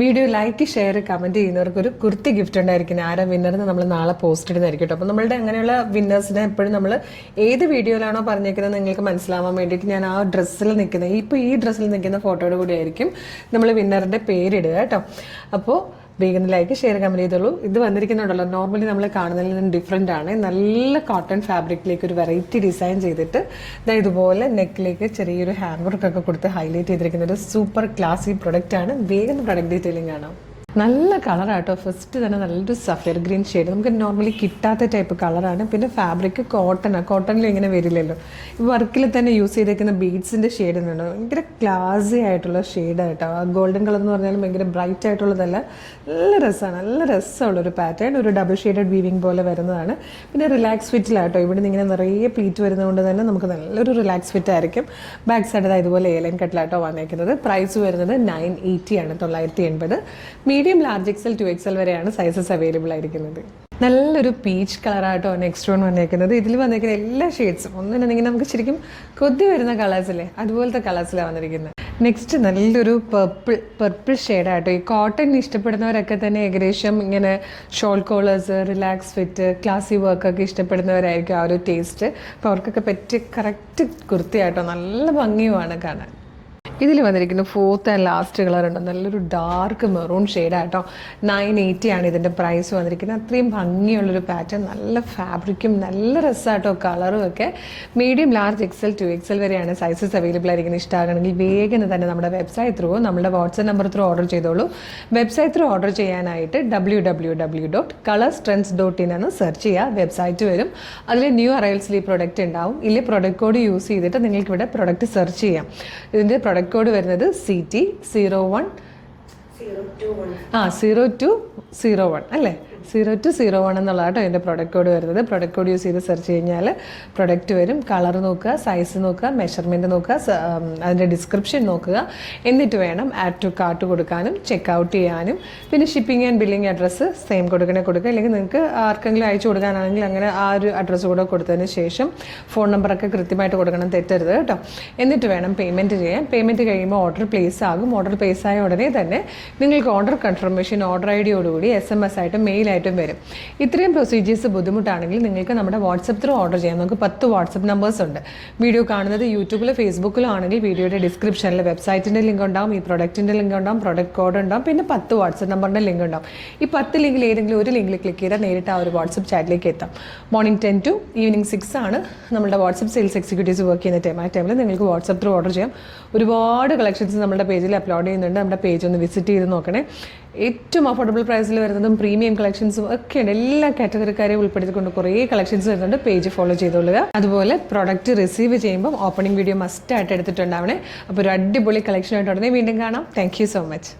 Video like share comment ചെയ്യുന്നവർക്ക് ഒരു kurti gift ഉണ്ടായിരിക്കും. ആരാ വിന്നറിന് നമ്മൾ നാളെ പോസ്റ്റ് ഇടുന്നതായിരിക്കും കേട്ടോ. അപ്പോൾ നമ്മളുടെ അങ്ങനെയുള്ള വിന്നേഴ്സിനെ എപ്പോഴും നമ്മൾ ഏത് വീഡിയോയിലാണോ പറഞ്ഞേക്കുന്നത് നിങ്ങൾക്ക് മനസ്സിലാവാൻ വേണ്ടിയിട്ട് ഞാൻ ആ ഡ്രസ്സിൽ നിൽക്കുന്ന ഈ ഡ്രസ്സിൽ നിൽക്കുന്ന ഫോട്ടോയുടെ കൂടെ ആയിരിക്കും നമ്മൾ വിന്നറിൻ്റെ പേരിടുക കേട്ടോ. അപ്പോൾ വേഗം ലൈക്ക് ഷെയർ കമൻറ്റ് ചെയ്തോളൂ. ഇത് വന്നിരിക്കുന്നുണ്ടല്ലോ, നോർമലി നമ്മൾ കാണുന്നതിൽ നിന്ന് ഡിഫറെൻ്റ് ആണ്. നല്ല കോട്ടൺ ഫാബ്രിക്കിലേക്ക് ഒരു വെറൈറ്റി ഡിസൈൻ ചെയ്തിട്ട് ഇതുപോലെ നെക്കിലേക്ക് ചെറിയൊരു ഹാൻഡ് വർക്കൊക്കെ കൊടുത്ത് ഹൈലൈറ്റ് ചെയ്തിരിക്കുന്ന ഒരു സൂപ്പർ ക്ലാസി പ്രൊഡക്റ്റ് ആണ്. വേഗം പ്രൊഡക്റ്റ് ഡീറ്റെയിലിംഗ് ആണ്. നല്ല കളറാട്ടോ. ഫസ്റ്റ് തന്നെ നല്ലൊരു സഫയർ ഗ്രീൻ ഷെയ്ഡ്, നമുക്ക് നോർമലി കിട്ടാത്ത ടൈപ്പ് കളറാണ്. പിന്നെ ഫാബ്രിക് കോട്ടണിൽ ഇങ്ങനെ വരില്ലല്ലോ. വർക്കിൽ തന്നെ യൂസ് ചെയ്തേക്കുന്ന ബീഡ്സിൻ്റെ ഷെയ്ഡ് എന്നുണ്ടോ, ഭയങ്കര ക്ലാസി ആയിട്ടുള്ള ഷെയ്ഡായിട്ടോ. ആ ഗോൾഡൻ കളർ എന്ന് പറഞ്ഞാലും ഭയങ്കര ബ്രൈറ്റ് ആയിട്ടുള്ളതല്ല, നല്ല രസമാണ്. നല്ല രസമുള്ളൊരു പാറ്റേൺ, ഒരു ഡബിൾ ഷെയ്ഡഡ് വീവിങ് പോലെ വരുന്നതാണ്. പിന്നെ റിലാക്സ് ഫിറ്റിലാട്ടോ. ഇവിടെ നിന്ന് ഇങ്ങനെ നിറയെ പ്ലീറ്റ് വരുന്നതുകൊണ്ട് തന്നെ നമുക്ക് നല്ലൊരു റിലാക്സ് ഫിറ്റ് ആയിരിക്കും. ബാക്ക് സൈഡ് ഇതുപോലെ ഏലൻ കട്ടിലാട്ടോ വന്നേക്കുന്നത്. പ്രൈസ് വരുന്നത് 980 ആണ്, 980. മീഡിയം ലാർജ് XL 2XL വരെയാണ് സൈസസ് അവൈലബിൾ ആയിരിക്കുന്നത്. നല്ലൊരു പീച്ച് കളറായിട്ടോ നെക്സ്റ്റ് വൺ വന്നേക്കുന്നത്. ഇതിൽ വന്നേക്കുന്ന എല്ലാ ഷെയ്ഡ്സും ഒന്നിനെങ്കിൽ നമുക്ക് ശരിക്കും കൊതി വരുന്ന കളേഴ്സില്ലേ, അതുപോലത്തെ കളേഴ്സിലാണ് വന്നിരിക്കുന്നത്. നെക്സ്റ്റ് നല്ലൊരു പർപ്പിൾ ഷെയ്ഡായിട്ടോ. ഈ കോട്ടൺ ഇഷ്ടപ്പെടുന്നവരൊക്കെ തന്നെ ഏകദേശം ഇങ്ങനെ ഷോൾ കോളേഴ്സ്, റിലാക്സ് ഫിറ്റ്, ക്ലാസി വർക്കൊക്കെ ഇഷ്ടപ്പെടുന്നവരായിരിക്കും ആ ഒരു ടേസ്റ്റ്. അപ്പോൾ അവർക്കൊക്കെ പറ്റിയ കറക്റ്റ് കുർത്തിയായിട്ടോ. നല്ല ഭംഗിയുമാണ് കാണാൻ. ഇതിൽ വന്നിരിക്കുന്ന ഫോർത്ത് ആൻഡ് ലാസ്റ്റ് കളർ ഉണ്ട്, നല്ലൊരു ഡാർക്ക് മെറൂൺ ഷെയ്ഡായിട്ടോ. 980 ആണ് ഇതിൻ്റെ പ്രൈസ് വന്നിരിക്കുന്നത്. അത്രയും ഭംഗിയുള്ളൊരു പാറ്റേൺ, നല്ല ഫാബ്രിക്കും നല്ല രസമായിട്ടോ കളറും ഒക്കെ. മീഡിയം ലാർജ് XL 2XL വരെയാണ് സൈസസ് അവൈലബിൾ ആയിരിക്കുന്നത്. ഇഷ്ടമാകണമെങ്കിൽ വേഗം തന്നെ നമ്മുടെ വെബ്സൈറ്റ് ത്രൂ, നമ്മുടെ വാട്സ്ആപ്പ് നമ്പർ ത്രൂ ഓർഡർ ചെയ്തോളൂ. വെബ്സൈറ്റ് ത്രൂ ഓർഡർ ചെയ്യാനായിട്ട് www.colorstrends.in എന്ന് സെർച്ച് ചെയ്യുക, വെബ്സൈറ്റ് വരും. അതിൽ ന്യൂ അറൈവൽസിൽ ഈ പ്രൊഡക്റ്റ് ഉണ്ടാവും. ഇല്ലേ പ്രൊഡക്റ്റ് കോഡ് യൂസ് ചെയ്തിട്ട് നിങ്ങൾക്ക് ഇവിടെ പ്രൊഡക്റ്റ് സെർച്ച് ചെയ്യാം. ഇതിൻ്റെ പ്രൊഡക്റ്റ് കോഡ് വരുന്നത് CT0201 അല്ലേ, 0201 എന്നുള്ളതാണ് കേട്ടോ എൻ്റെ പ്രൊഡക്റ്റ് കോഡ് വരുന്നത്. പ്രൊഡക്റ്റ് കോഡ് യൂസ് ചെയ്ത് സെർച്ച് കഴിഞ്ഞാൽ പ്രൊഡക്റ്റ് വരും. കളർ നോക്കുക, സൈസ് നോക്കുക, മെഷർമെൻറ്റ് നോക്കുക, അതിൻ്റെ ഡിസ്ക്രിപ്ഷൻ നോക്കുക. എന്നിട്ട് വേണം ആഡ് ടു കാർട്ട് കൊടുക്കാനും ചെക്ക് ചെയ്യാനും. പിന്നെ shipping and billing address same കൊടുക്കുക. അല്ലെങ്കിൽ നിങ്ങൾക്ക് ആർക്കെങ്കിലും അയച്ചു കൊടുക്കാനാണെങ്കിൽ അങ്ങനെ ആ ഒരു അഡ്രസ്സ് കൂടെ കൊടുത്തതിന് ശേഷം ഫോൺ നമ്പറൊക്കെ കൃത്യമായിട്ട് കൊടുക്കണം, തെറ്റരുത് കേട്ടോ. എന്നിട്ട് വേണം പേയ്മെൻറ്റ് ചെയ്യാൻ. പേയ്മെൻറ്റ് കഴിയുമ്പോൾ ഓർഡർ പ്ലേസ് ആകും. ഓർഡർ പ്ലേസ് ആയ ഉടനെ തന്നെ നിങ്ങൾക്ക് order confirmation order ID SMS ആയിട്ടും മെയിലായിട്ടും വരും. ഇത്രയും പ്രൊസീജിയേഴ്സ് ബുദ്ധിമുട്ടാണെങ്കിൽ നിങ്ങൾക്ക് നമ്മുടെ വാട്സപ്പ് ത്രൂ ഓർഡർ ചെയ്യാം. നമുക്ക് 10 വാട്സപ്പ് നമ്പേഴ്സ് ഉണ്ട്. വീഡിയോ കാണുന്നത് യൂട്യൂബിലോ ഫേസ്ബുക്കിലോ ആണെങ്കിൽ വീഡിയോയുടെ ഡിസ്ക്രിപ്ഷനിൽ വെബ്സൈറ്റിൻ്റെ ലിങ്ക് ഉണ്ടാവും, ഈ പ്രൊഡക്റ്റിൻ്റെ ലിങ്ക് ഉണ്ടാവും, പ്രൊഡക്റ്റ് കോഡ് ഉണ്ടാവും, പിന്നെ 10 വാട്സപ്പ് നമ്പറിൻ്റെ ലിങ്ക് ഉണ്ടാവും. ഈ 10 ലിങ്കിൽ ഏതെങ്കിലും ഒരു ലിങ്കിൽ ക്ലിക്ക് ചെയ്താൽ നേരിട്ട് ആ ഒരു വാട്സപ്പ് ചാറ്റിലേക്ക് എത്താം. മോർണിംഗ് 10 to ഈവനിങ് 6 ആണ് നമ്മുടെ വാട്സപ്പ് സെയിൽസ് എക്സിക്യൂട്ടീവ്സ് വർക്ക് ചെയ്യുന്ന ടൈം. ആ ടൈമിൽ നിങ്ങൾക്ക് വാട്സപ്പ് ത്രൂ ഓർഡർ ചെയ്യാം. ഒരുപാട് കളക്ഷൻസ് നമ്മുടെ പേജിൽ അപ്ലോഡ് ചെയ്യുന്നുണ്ട്. നമ്മുടെ പേജ് ഒന്ന് വിസിറ്റ് ചെയ്ത് നോക്കണേ. ഏറ്റവും അഫോർഡബിൾ പ്രൈസിൽ വരുന്നതും പ്രീമിയം കളക്ഷൻസും ഒക്കെയുണ്ട്. എല്ലാ കാറ്റഗറിക്കാരെയും ഉൾപ്പെടുത്തിക്കൊണ്ട് കുറേ കളക്ഷൻസ് വരുന്നുണ്ട്. പേജ് ഫോളോ ചെയ്തോളുക. അതുപോലെ പ്രൊഡക്റ്റ് റിസീവ് ചെയ്യുമ്പോൾ ഓപ്പണിംഗ് വീഡിയോ മസ്റ്റ് ആയിട്ട് എടുത്തിട്ടുണ്ടാവണേ. അപ്പോൾ ഒരു അടിപൊളി കളക്ഷനായിട്ട് ഉടനെ വീണ്ടും കാണാം. Thank you so much.